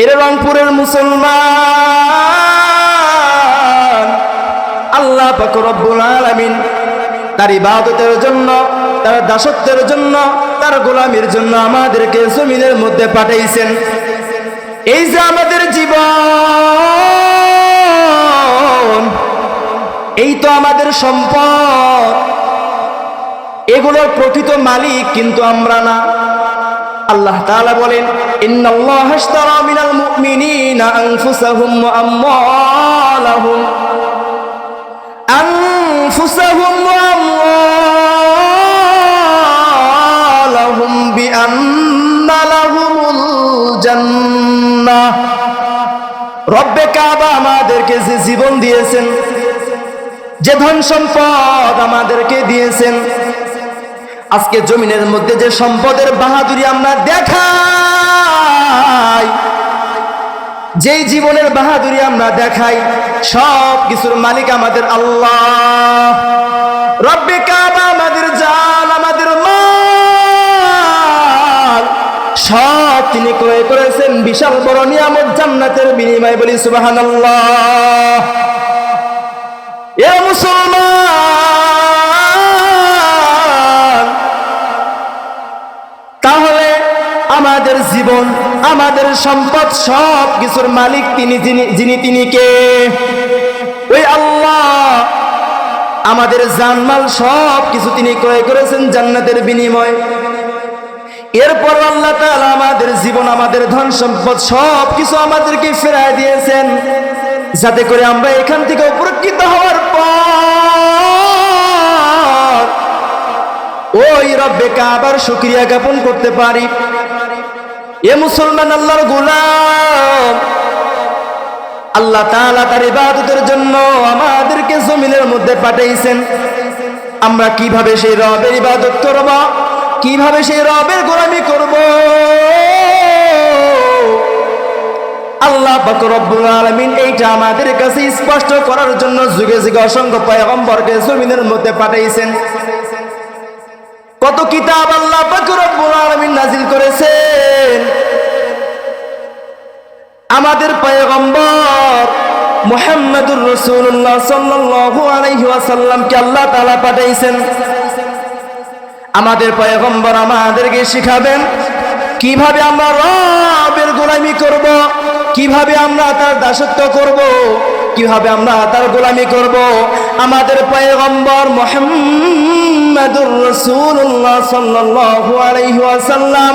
এর রংপুরের মুসলমান, আল্লাহ পাক রব্বুল আলামিন তার ইবাদতের জন্য, তার দাসত্বের জন্য, তার গোলামির জন্য আমাদেরকে জমিনের মধ্যে পাঠাইছেন। এই যে আমাদের জীবন, এই তো আমাদের সম্পদ, এগুলোর প্রকৃত মালিক কিন্তু আমরা না। আল্লাহ তাআলা বলেন, ইন্নাল্লাহা আশতারা মিনাল মুমিনিনা আনফুসাহুম ওয়া আমওয়ালাহুম বিআন্না লাহুমুল জান্নাহ। রব্বে কাবা আমাদেরকে যে জীবন দিয়েছেন, যে ধন সম্পদ আমাদেরকে দিয়েছেন, আজকে জমিনের মধ্যে যে সম্পদের বাহাদুরি আমরা দেখাই, যেই জীবনের বাহাদুরি আমরা দেখাই, সব কিছুর মালিক আমাদের আল্লাহ। রব্বে কাবা আমাদের জান, আমাদের মাল সব তিনি ক্রয় করেছেন বিশাল বড় নিয়ামত জান্নাতের বিনিময়ে। বলি সুবহানাল্লাহ। এ মুসলমান, তাহলে আমাদের জীবন, আমাদের সম্পদ, সব কিছুর মালিক তিনি, যিনি কে? ওই আল্লাহ। আমাদের জানমাল সব কিছু তিনি ক্রয় করেছেন জান্নাতের বিনিময়ে। এরপর আল্লাহ তাআলা আমাদের জীবন, আমাদের ধন সম্পদ সব কিছু আমাদেরকে ফেরায় দিয়েছেন, যাতে করে আমরা এখান থেকে উপকৃত হওয়ার পর ওই রব্বে কাবার শুকরিয়া জ্ঞাপন করতে পারি। এ মুসলমান, আল্লাহর গোলাম, আল্লাহ তাআলা তার ইবাদতের জন্য আমাদেরকে জমিনের মধ্যে পাঠাইছেন। আমরা কিভাবে সেই রবের ইবাদত করব, কিভাবে সেই রবের গোলামি করব, আল্লাহ পাক রব্বুল আলামিন এইটা আমাদের কাছে স্পষ্ট করার জন্য যুগে যুগে অসংখ্য পয়গম্বরকে জমিনের মধ্যে পাঠাইছেন। কত কিতাব আল্লাহ পাক রব্বুল আলামিন নাজিল করেছেন। আমাদের পয়গম্বর মুহাম্মদুর রাসূলুল্লাহ সাল্লাল্লাহু আলাইহি ওয়াসাল্লামকে আল্লাহ তাআলা পাঠাইছেন। আমাদের পয়গম্বর আমাদেরকে শিখাবেন কিভাবে আমরা রবের গোলামি করব, কিভাবে আমরা তার দাসত্ব করব, কিভাবে আমরা তার গোলামি করব। আমাদের পয়গম্বর মুহাম্মদুর রাসূলুল্লাহ সাল্লাল্লাহু আলাইহি ওয়াসাল্লাম